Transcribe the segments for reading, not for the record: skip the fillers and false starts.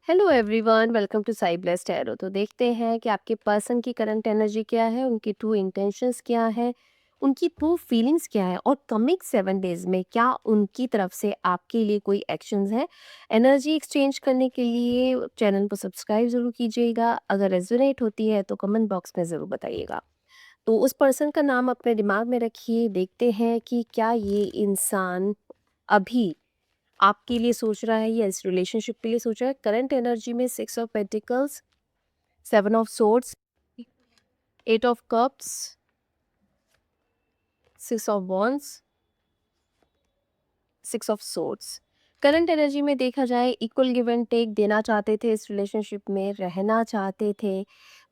Hello everyone, welcome to Sai blessed arrow. तो देखते हैं कि आपके पर्सन की करंट एनर्जी क्या है, उनकी ट्रू इंटेंशंस क्या है, उनकी ट्रू फीलिंग्स क्या है और कमिंग 7 डेज में क्या उनकी तरफ से आपके लिए कोई एक्शंस है। एनर्जी एक्सचेंज करने के लिए चैनल को सब्सक्राइब ज़रूर कीजिएगा। अगर रेजोनेट होती है तो कमेंट बॉक्स में ज़रूर बताइएगा। तो उस पर्सन का नाम अपने दिमाग में रखिए। देखते हैं कि क्या ये इंसान अभी आपके लिए सोच रहा है या इस रिलेशनशिप के लिए सोच रहा है। करंट एनर्जी में 6 of pentacles, 7 of swords, 8 of cups, 6 of wands, 6 of swords. Current energy में देखा जाए इक्वल गिव एंड टेक देना चाहते थे, इस रिलेशनशिप में रहना चाहते थे,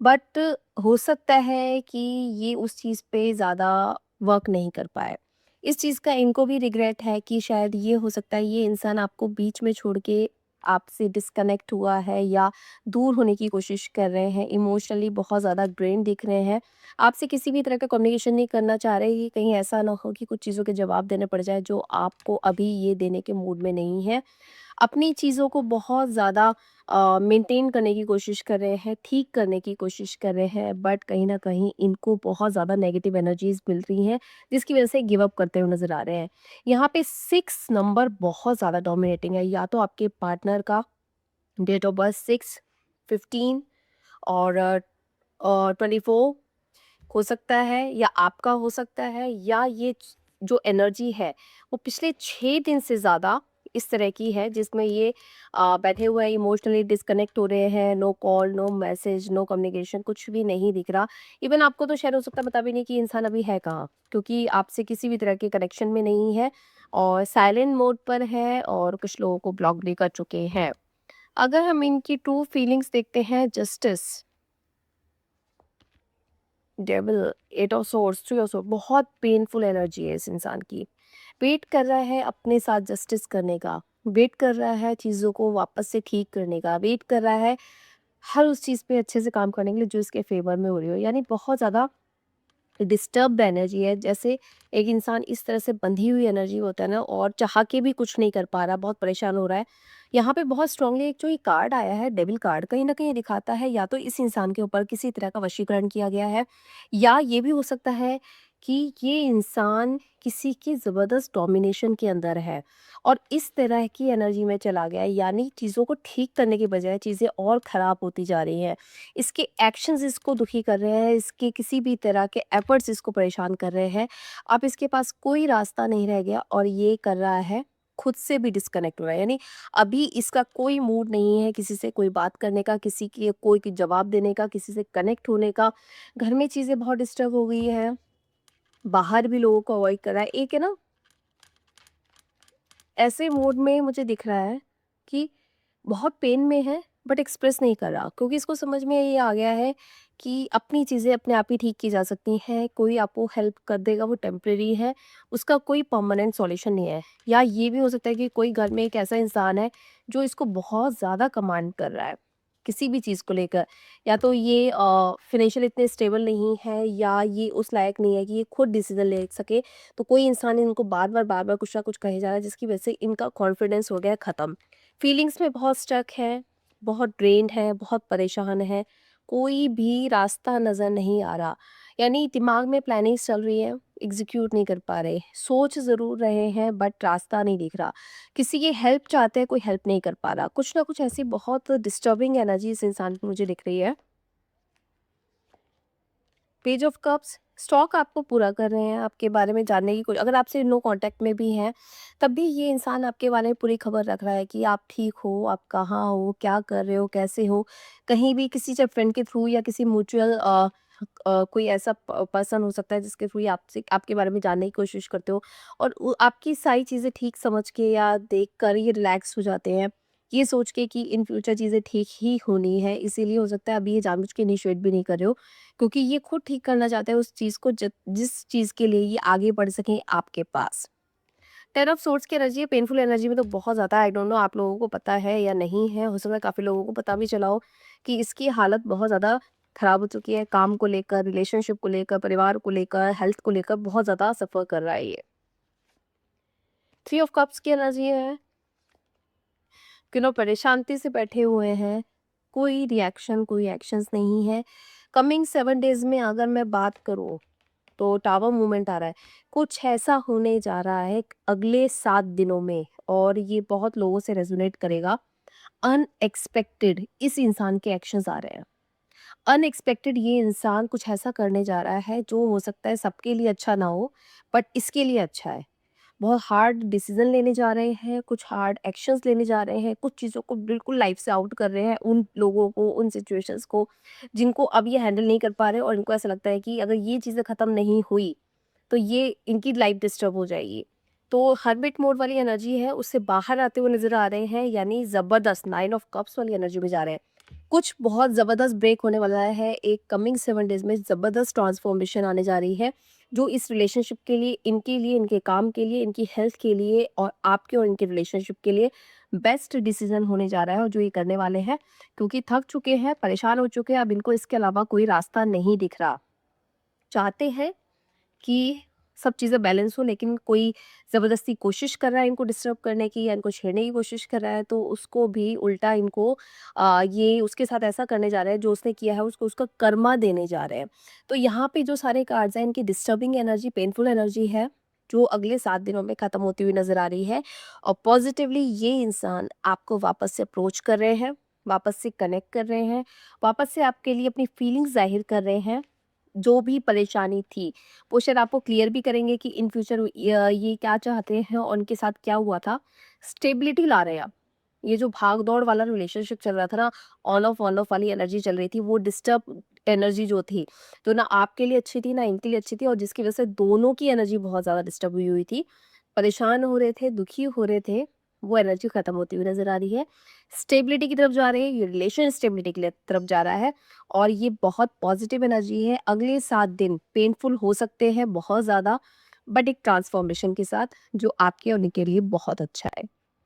बट हो सकता है कि ये उस चीज़ पे ज़्यादा वर्क नहीं कर पाए। इस चीज़ का इनको भी रिग्रेट है कि शायद ये हो सकता है ये इंसान आपको बीच में छोड़ के आपसे डिस्कनेक्ट हुआ है या दूर होने की कोशिश कर रहे हैं, इमोशनली बहुत ज़्यादा ड्रेन दिख रहे हैं, आपसे किसी भी तरह का कम्युनिकेशन नहीं करना चाह रहे कि कहीं ऐसा ना हो कि कुछ चीज़ों के जवाब देने पड़ जाए जो आपको अभी ये देने के मूड में नहीं है। अपनी चीज़ों को बहुत ज़्यादा मेंटेन करने की कोशिश कर रहे हैं, ठीक करने की कोशिश कर रहे हैं, बट कहीं न कहीं इनको बहुत ज़्यादा नेगेटिव एनर्जीज़ मिल रही हैं, जिसकी वज़ह से गिव अप करते हुए नज़र आ रहे हैं। यहाँ पे 6 नंबर बहुत ज़्यादा डोमिनेटिंग है, या तो आपके पार्टनर का डेट ऑफ बर्थ 6, 15 और 24 हो सकता है, या आपका हो सकता है, या ये जो एनर्जी है वो पिछले 6 दिन से ज़्यादा इस तरह की है जिसमें ये बैठे हुए हैं, इमोशनली डिस्कनेक्ट हो रहे हैं। No call, no message, no communication, कुछ भी नहीं दिख रहा। इवन आपको तो शायद हो सकता है पता भी नहीं कि इंसान अभी है कहाँ, क्योंकि आपसे किसी भी तरह के कनेक्शन में नहीं है और साइलेंट मोड पर है, और कुछ लोगों को ब्लॉक भी कर चुके हैं। अगर हम इनकी ट्रू फीलिंग्स देखते हैं, justice, devil, 8 of swords, 3 of sword, बहुत पेनफुल एनर्जी है इस इंसान की। वेट कर रहा है अपने साथ जस्टिस करने का, वेट कर रहा है चीज़ों को वापस से ठीक करने का, वेट कर रहा है हर उस चीज़ पे अच्छे से काम करने के लिए जो इसके फेवर में हो रही हो। यानी बहुत ज़्यादा डिस्टर्ब्ड एनर्जी है, जैसे एक इंसान इस तरह से बंधी हुई एनर्जी होता है ना, और चाह के भी कुछ नहीं कर पा रहा, बहुत परेशान हो रहा है। यहाँ पे बहुत स्ट्रांगली एक जो ये कार्ड आया है, डेविल कार्ड, कहीं ना कहीं ये दिखाता है या तो इस इंसान के ऊपर किसी तरह का वशीकरण किया गया है, या ये भी हो सकता है कि ये इंसान किसी की ज़बरदस्त डोमिनेशन के अंदर है और इस तरह की एनर्जी में चला गया है। यानी चीज़ों को ठीक करने के बजाय चीज़ें और ख़राब होती जा रही हैं। इसके एक्शंस इसको दुखी कर रहे हैं, इसके किसी भी तरह के एफर्ट्स इसको परेशान कर रहे हैं। अब इसके पास कोई रास्ता नहीं रह गया और ये कर रहा है, खुद से भी डिस्कनेक्ट हो रहा है। यानी अभी इसका कोई मूड नहीं है किसी से कोई बात करने का, किसी की कोई की जवाब देने का, किसी से कनेक्ट होने का। घर में चीज़ें बहुत डिस्टर्ब हो गई हैं, बाहर भी लोगों को अवॉइड कर रहा है। एक है ना, ऐसे मोड में मुझे दिख रहा है कि बहुत पेन में है बट एक्सप्रेस नहीं कर रहा, क्योंकि इसको समझ में ये आ गया है कि अपनी चीज़ें अपने आप ही ठीक की जा सकती हैं। कोई आपको हेल्प कर देगा वो टेम्परेरी है, उसका कोई परमानेंट सॉल्यूशन नहीं है। या ये भी हो सकता है कि कोई घर में एक ऐसा इंसान है जो इसको बहुत ज़्यादा कमांड कर रहा है किसी भी चीज़ को लेकर। या तो ये फिनेंशियल इतने स्टेबल नहीं है, या ये उस लायक नहीं है कि ये खुद डिसीजन ले सके। तो कोई इंसान इनको बार बार कुछ ना कुछ कहे जा रहा है, जिसकी वजह से इनका कॉन्फिडेंस हो गया है ख़त्म। फीलिंग्स में बहुत स्टक है, बहुत ड्रेन्ड है, बहुत परेशान है, कोई भी रास्ता नज़र नहीं आ रहा। यानी दिमाग में प्लानिंग्स चल रही है, एग्ज़ीक्यूट नहीं कर पा रहे, सोच ज़रूर रहे हैं बट रास्ता नहीं दिख रहा। किसी की हेल्प चाहते हैं, कोई हेल्प नहीं कर पा रहा। कुछ ना कुछ ऐसी बहुत डिस्टर्बिंग एनर्जी इस इंसान की मुझे दिख रही है। पेज ऑफ कप्स, स्टॉक आपको पूरा कर रहे हैं, आपके बारे में जानने की कोई, अगर आपसे नो कांटेक्ट में भी हैं, तब भी ये इंसान आपके बारे में पूरी खबर रख रहा है कि आप ठीक हो, आप कहाँ हो, क्या कर रहे हो, कैसे हो। कहीं भी किसी से फ्रेंड के थ्रू या किसी म्यूचुअल कोई ऐसा पर्सन हो सकता है जिसके थ्रू ये आपसे आपके बारे में जानने की कोशिश करते हो, और आपकी सारी चीज़ें ठीक समझ के या देख कर ये रिलैक्स हो जाते हैं, ये सोच के कि इन फ्यूचर चीज़ें ठीक ही होनी है। इसीलिए हो सकता है अभी ये जानबूझ के इनिशिएट भी नहीं कर रहे हो, क्योंकि ये खुद ठीक करना चाहते हैं उस चीज़ को जिस चीज़ के लिए ये आगे बढ़ सकें आपके पास। 10 ऑफ सोर्ड्स की एनर्जी है, पेनफुल एनर्जी में तो बहुत ज़्यादा, आई डोंट नो आप लोगों को पता है या नहीं है, हो सकता है काफ़ी लोगों को पता भी चला हो कि इसकी हालत बहुत ज़्यादा खराब हो चुकी है। काम को लेकर, रिलेशनशिप को लेकर, परिवार को लेकर, हेल्थ को लेकर बहुत ज़्यादा सफ़र कर रहा है ये। 3 ऑफ कप्स की एनर्जी है, परेशानी से बैठे हुए हैं, कोई रिएक्शन, कोई एक्शंस नहीं है। कमिंग 7 डेज़ में अगर मैं बात करूँ, तो टावर मूवमेंट आ रहा है। कुछ ऐसा होने जा रहा है अगले 7 दिनों में, और ये बहुत लोगों से रेज़ोनेट करेगा। अनएक्सपेक्टेड इस इंसान के एक्शंस आ रहे हैं। अनएक्सपेक्टेड ये इंसान कुछ ऐसा करने जा रहा है जो हो सकता है सबके लिए अच्छा ना हो, बट इसके लिए अच्छा है। बहुत हार्ड डिसीजन लेने जा रहे हैं, कुछ हार्ड एक्शंस लेने जा रहे हैं, कुछ चीज़ों को बिल्कुल लाइफ से आउट कर रहे हैं, उन लोगों को, उन सिचुएशंस को जिनको अब ये हैंडल नहीं कर पा रहे, और इनको ऐसा लगता है कि अगर ये चीज़ें ख़त्म नहीं हुई तो ये इनकी लाइफ डिस्टर्ब हो जाएगी। तो हर्मिट मोड वाली एनर्जी है, उससे बाहर आते हुए नज़र आ रहे हैं, यानी ज़बरदस्त 9 ऑफ कप्स वाली एनर्जी में जा रहे हैं। कुछ बहुत ज़बरदस्त ब्रेक होने वाला है, एक कमिंग 7 डेज़ में ज़बरदस्त ट्रांसफॉर्मेशन आने जा रही है, जो इस रिलेशनशिप के लिए, इनके लिए, इनके काम के लिए, इनकी हेल्थ के लिए और आपके और इनके रिलेशनशिप के लिए बेस्ट डिसीज़न होने जा रहा है, और जो ये करने वाले हैं, क्योंकि थक चुके हैं, परेशान हो चुके हैं, अब इनको इसके अलावा कोई रास्ता नहीं दिख रहा। चाहते हैं कि सब चीज़ें बैलेंस हो, लेकिन कोई ज़बरदस्ती कोशिश कर रहा है इनको डिस्टर्ब करने की या इनको छेड़ने की कोशिश कर रहा है, तो उसको भी उल्टा इनको ये उसके साथ ऐसा करने जा रहे हैं, जो उसने किया है उसको उसका कर्मा देने जा रहे हैं। तो यहाँ पे जो सारे कार्ड्स हैं, इनकी डिस्टर्बिंग एनर्जी, पेनफुल एनर्जी है, जो अगले 7 दिनों में ख़त्म होती हुई नज़र आ रही है, और पॉज़िटिवली ये इंसान आपको वापस से अप्रोच कर रहे हैं, वापस से कनेक्ट कर रहे हैं, वापस से आपके लिए अपनी फीलिंग्स ज़ाहिर कर रहे हैं। जो भी परेशानी थी, वो शायद आपको क्लियर भी करेंगे कि इन फ्यूचर ये क्या चाहते हैं और उनके साथ क्या हुआ था। स्टेबिलिटी ला रहे हैं आप। ये जो भाग-दौड़ वाला रिलेशनशिप चल रहा था ना, ऑन ऑफ वाली एनर्जी चल रही थी, वो डिस्टर्ब एनर्जी जो थी, तो ना आपके लिए अच्छी थी, ना इनके लिए अच्छी थी, और जिसकी वजह से दोनों की एनर्जी बहुत ज़्यादा डिस्टर्ब हुई हुई थी। परेशान हो रहे थे, दुखी हो रहे थे, वो एनर्जी खत्म होती हुई नज़र आ रही है। स्टेबिलिटी की तरफ जा रहे हैं, ये रिलेशन स्टेबिलिटी की तरफ जा रहा है, और ये बहुत पॉजिटिव एनर्जी है। अगले 7 दिन पेनफुल हो सकते हैं बहुत ज़्यादा, बट एक ट्रांसफॉर्मेशन के साथ, जो आपके और उनके लिए बहुत अच्छा है।